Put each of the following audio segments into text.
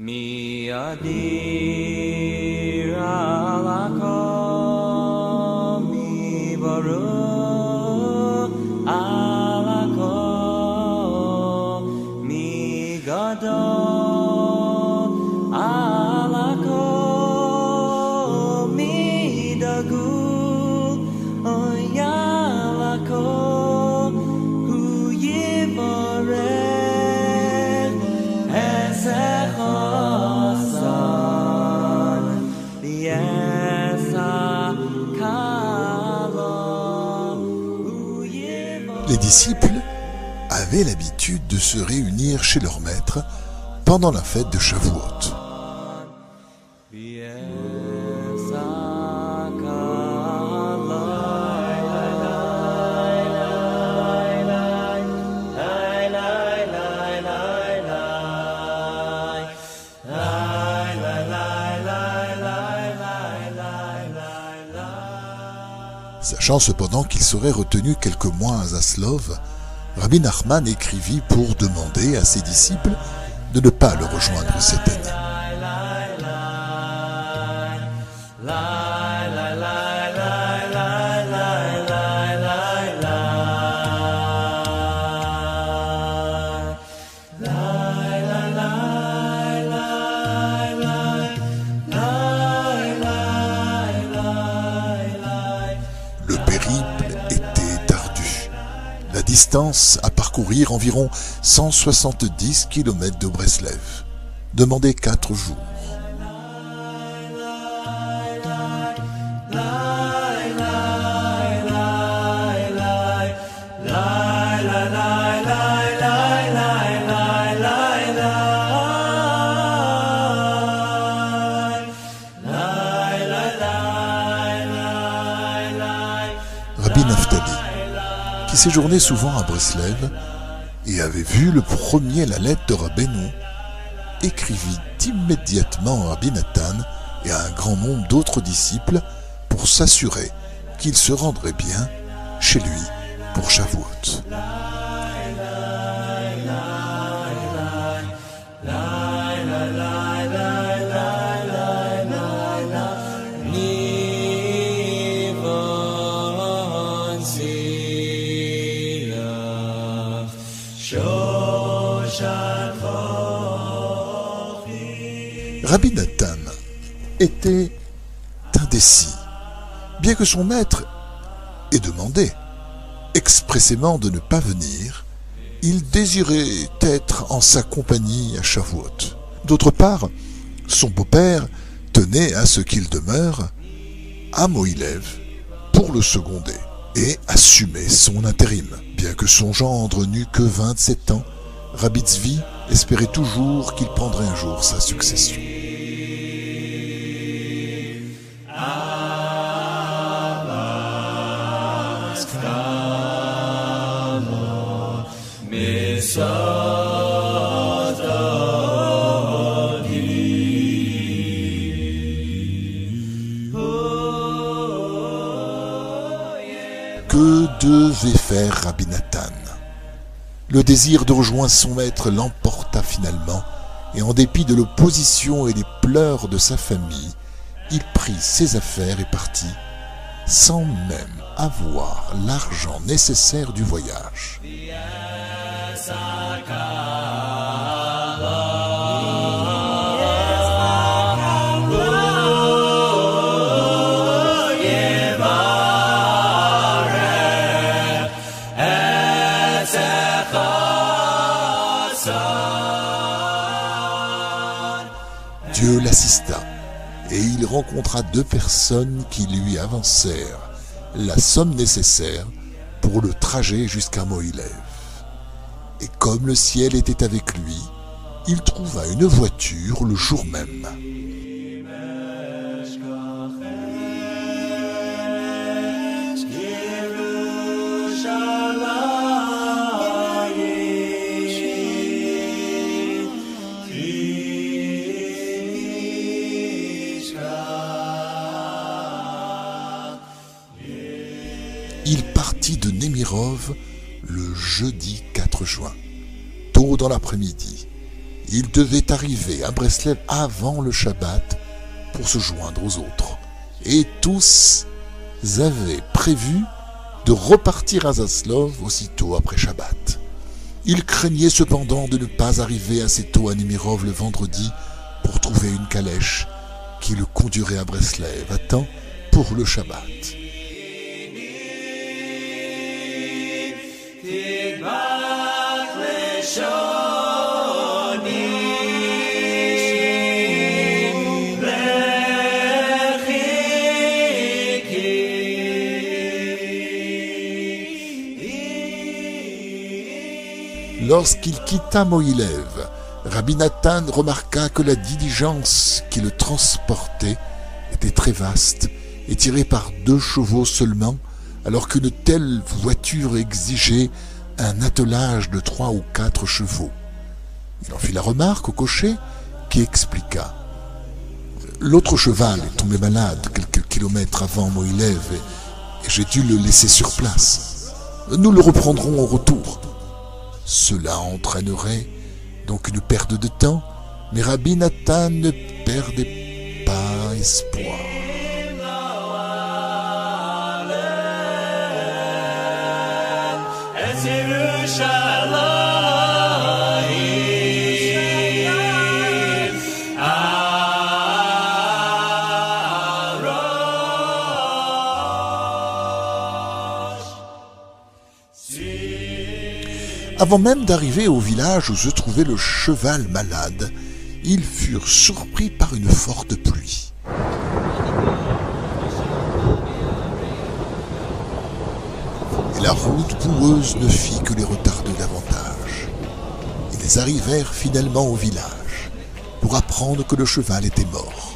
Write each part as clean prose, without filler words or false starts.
Mi adir alako mi baru alako mi gadol alako mi dagul oyalako hu yivarech ezecha. Les disciples avaient l'habitude de se réunir chez leur maître pendant la fête de Shavuot. Sachant cependant qu'il serait retenu quelques mois à Zaslov, Rabbi Nachman écrivit pour demander à ses disciples de ne pas le rejoindre cette année. Le périple était ardu. La distance à parcourir environ 170 km de Breslev demandait 4 jours. Rabbi Naftali, qui séjournait souvent à Breslev et avait vu le premier la lettre de Rabbeinu, écrivit immédiatement à Rabbi Nathan et à un grand nombre d'autres disciples pour s'assurer qu'il se rendrait bien chez lui pour Shavuot. Rabbi Nathan était indécis, bien que son maître ait demandé expressément de ne pas venir. Il désirait être en sa compagnie à Shavuot. D'autre part, son beau-père tenait à ce qu'il demeure à Mohilev pour le seconder et assumer son intérim. Bien que son gendre n'eût que 27 ans, Rabbi Tzvi espérait toujours qu'il prendrait un jour sa succession. Que devait faire Rabbi Nathan? Le désir de rejoindre son maître l'emporta finalement, et en dépit de l'opposition et des pleurs de sa famille, il prit ses affaires et partit, sans même avoir l'argent nécessaire du voyage. Dieu l'assista, et il rencontra 2 personnes qui lui avancèrent la somme nécessaire pour le trajet jusqu'à Mohilev. Et comme le ciel était avec lui, il trouva une voiture le jour même. Il partit de Nemirov le jeudi 4 juin, tôt dans l'après-midi, Il devait arriver à Breslev avant le Shabbat pour se joindre aux autres. Et tous avaient prévu de repartir à Zaslov aussitôt après Shabbat. Il craignait cependant de ne pas arriver assez tôt à Nemirov le vendredi pour trouver une calèche qui le conduirait à Breslev à temps pour le Shabbat. Lorsqu'il quitta Mohilev, Rabbi Nathan remarqua que la diligence qui le transportait était très vaste et tirée par 2 chevaux seulement, alors qu'une telle voiture exigeait un attelage de 3 ou 4 chevaux. Il en fit la remarque au cocher qui expliqua. L'autre cheval est tombé malade quelques kilomètres avant Mohilev et j'ai dû le laisser sur place. Nous le reprendrons au retour. Cela entraînerait donc une perte de temps, mais Rabbi Nathan ne perdait pas espoir. Avant même d'arriver au village où se trouvait le cheval malade, ils furent surpris par une forte pluie. Et la route boueuse ne fit que les retarder davantage. Ils arrivèrent finalement au village pour apprendre que le cheval était mort.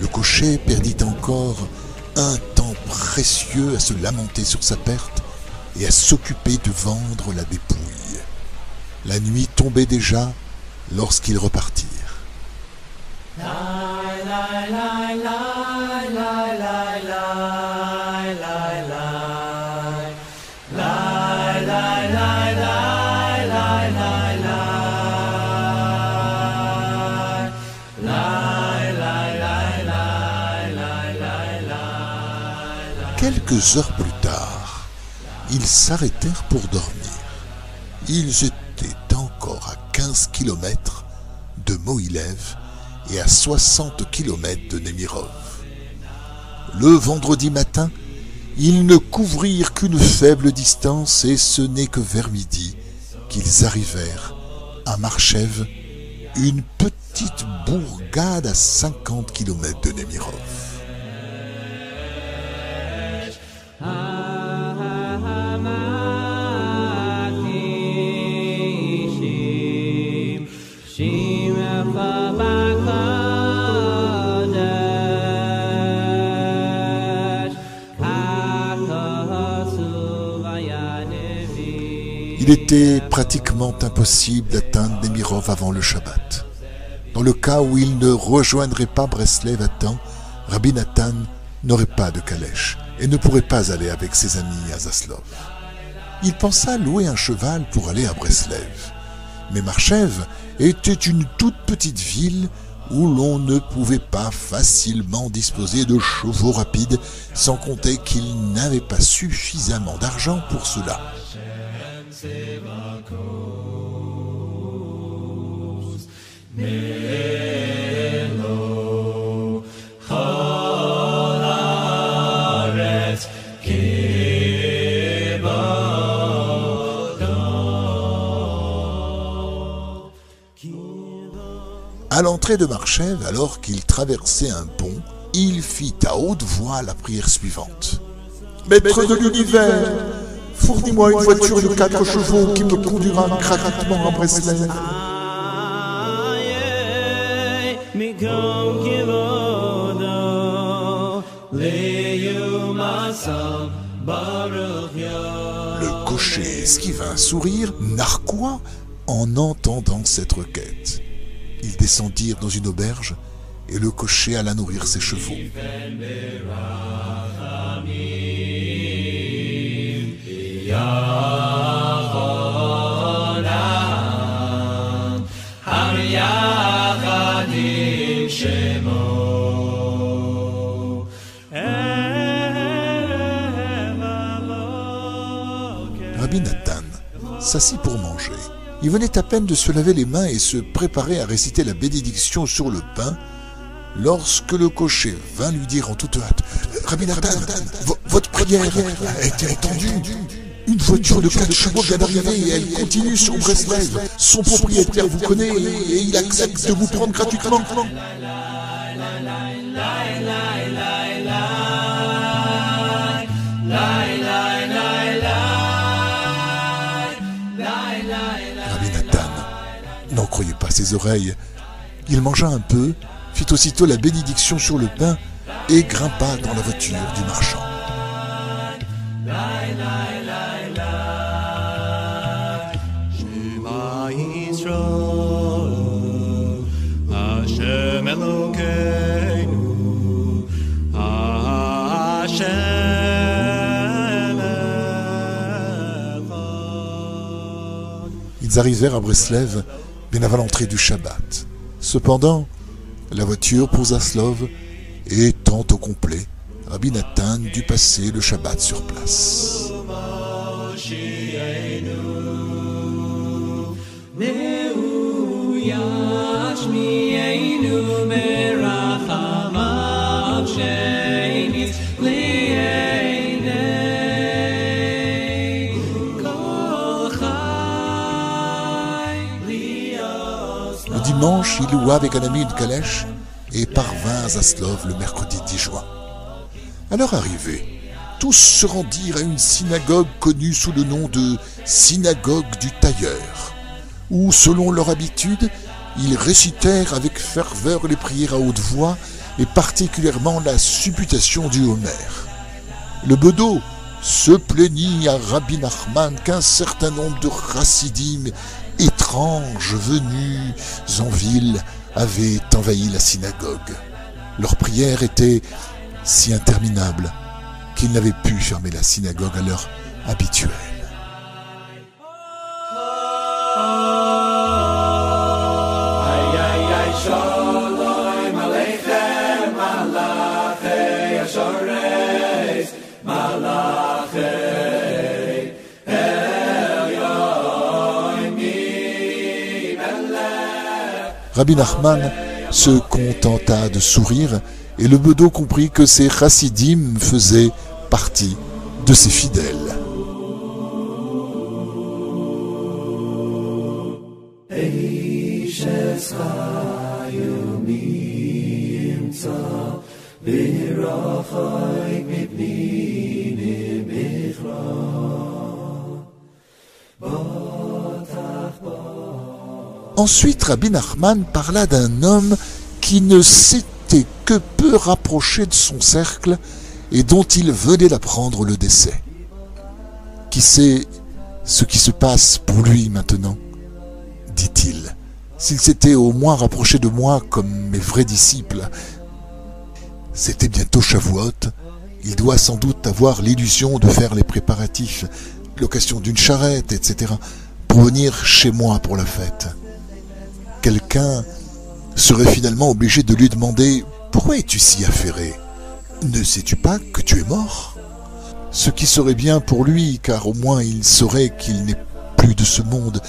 Le cocher perdit encore un temps précieux à se lamenter sur sa perte et à s'occuper de vendre la dépouille. La nuit tombait déjà lorsqu'ils repartirent. Quelques heures plus tard, ils s'arrêtèrent pour dormir. Ils étaient encore à 15 kilomètres de Mohilev et à 60 kilomètres de Nemirov. Le vendredi matin, ils ne couvrirent qu'une faible distance et ce n'est que vers midi qu'ils arrivèrent à Marchev, une petite bourgade à 50 kilomètres de Nemirov. Il était pratiquement impossible d'atteindre Nemirov avant le Shabbat. Dans le cas où il ne rejoindrait pas Breslev à temps, Rabbi Nathan n'aurait pas de calèche et ne pourrait pas aller avec ses amis à Zaslov. Il pensa louer un cheval pour aller à Breslev. Mais Marchev était une toute petite ville où l'on ne pouvait pas facilement disposer de chevaux rapides, sans compter qu'il n'avait pas suffisamment d'argent pour cela. À l'entrée de Marchev, alors qu'il traversait un pont, il fit à haute voix la prière suivante. « Maître de l'univers, fournis-moi une voiture de 4 chevaux qui me conduira gratuitement à Breslev. » Le cocher esquiva un sourire narquois en entendant cette requête. Ils descendirent dans une auberge et le cocher alla nourrir ses chevaux. Rabbi Nathan s'assit pour manger. Il venait à peine de se laver les mains et se préparer à réciter la bénédiction sur le pain lorsque le cocher vint lui dire en toute hâte « Rabbi Nathan, votre prière a été entendue. Une voiture de 4 chevaux vient d'arriver et elle continue sur Breslev. Son propriétaire vous connaît et il accepte de vous prendre gratuitement. » Rabbi Nathan n'en croyait pas ses oreilles. Il mangea un peu, fit aussitôt la bénédiction sur le pain et grimpa dans la voiture du marchand. Ils arrivèrent à Breslev bien avant l'entrée du Shabbat. Cependant, la voiture pour Zaslov étant au complet, Rabbi Nathan dut passer le Shabbat sur place. Le dimanche, il loua avec un ami une calèche et parvint à Zaslov le mercredi 10 juin. À leur arrivée, tous se rendirent à une synagogue connue sous le nom de synagogue du tailleur, où, selon leur habitude, ils récitèrent avec ferveur les prières à haute voix et particulièrement la supputation du Homère. Le bedeau se plaignit à Rabbi Nachman qu'un certain nombre de chassidim étranges venus en ville avaient envahi la synagogue. Leurs prières étaient si interminables qu'ils n'avaient pu fermer la synagogue à l'heure habituelle. Rabbi Nachman se contenta de sourire et le bedeau comprit que ces chassidim faisaient partie de ses fidèles. Ensuite, Rabbi Nachman parla d'un homme qui ne s'était que peu rapproché de son cercle et dont il venait d'apprendre le décès. Qui sait ce qui se passe pour lui maintenant, dit-il. S'il s'était au moins rapproché de moi comme mes vrais disciples. C'était bientôt Shavuot. Il doit sans doute avoir l'illusion de faire les préparatifs, l'occasion d'une charrette, etc., pour venir chez moi pour la fête. Quelqu'un serait finalement obligé de lui demander « Pourquoi es-tu si affairé? Ne sais-tu pas que tu es mort ?» Ce qui serait bien pour lui, car au moins il saurait qu'il n'est plus de ce monde.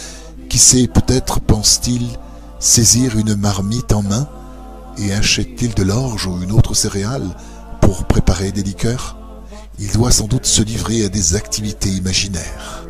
Qui sait, peut-être, pense-t-il, saisir une marmite en main et achète-t-il de l'orge ou une autre céréale pour préparer des liqueurs? Il doit sans doute se livrer à des activités imaginaires.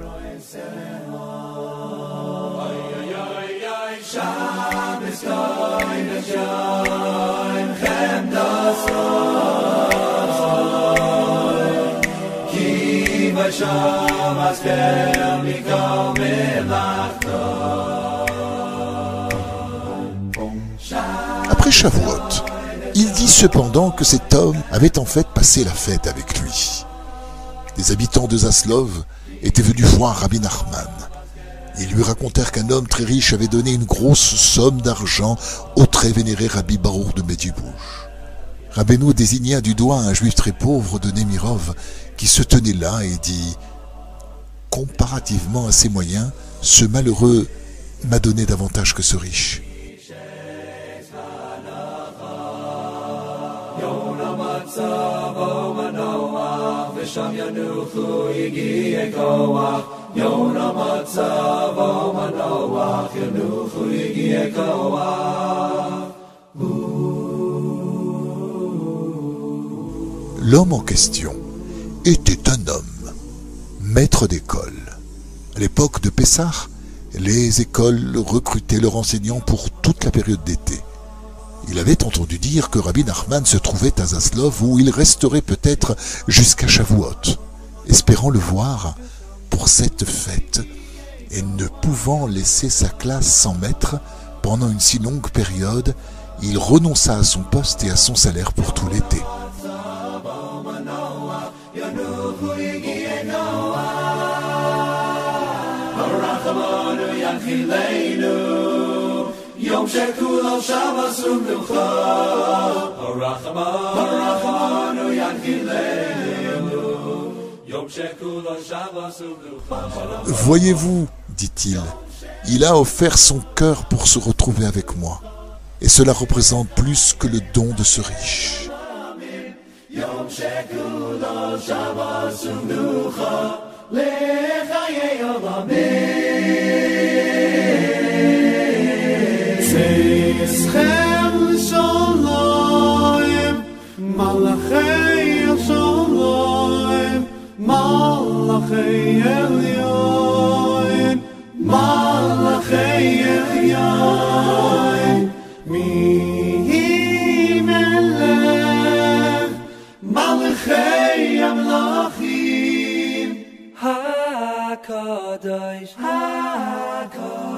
Après Shavuot, il dit cependant que cet homme avait en fait passé la fête avec lui. Des habitants de Zaslov étaient venus voir Rabbi Nachman. Ils lui racontèrent qu'un homme très riche avait donné une grosse somme d'argent au très vénéré Rabbi Baruch de Medjugorje. Rabbeinu désigna du doigt un juif très pauvre de Nemirov qui se tenait là et dit « Comparativement à ses moyens, ce malheureux m'a donné davantage que ce riche. » ושם ינוחו יגיע כוח יום המצב המנוח ינוחו יגיע כוח. L'homme en question était un homme, maître d'école. À l'époque de Pessah, les écoles recrutaient leurs enseignants pour toute la période d'été. Il avait entendu dire que Rabbi Nachman se trouvait à Zaslov où il resterait peut-être jusqu'à Shavuot, espérant le voir pour cette fête et ne pouvant laisser sa classe sans maître pendant une si longue période, il renonça à son poste et à son salaire pour tout l'été. יום שכולו שבס ומנוחה הרחמנו ינחילנו יום שכולו שבס ומנוחה. Voyez-vous, dit-il, il a offert son cœur pour se retrouver avec moi. Et cela représente plus que le don de ce riche. יום שכולו שבס ומנוחה לחיי עולמים. Seschem Shalom, Malachei Shalom, Malachei Elyon, Malachei Elyon, Mi Melech, Malachei Amlachim, HaKadosh, HaKadosh.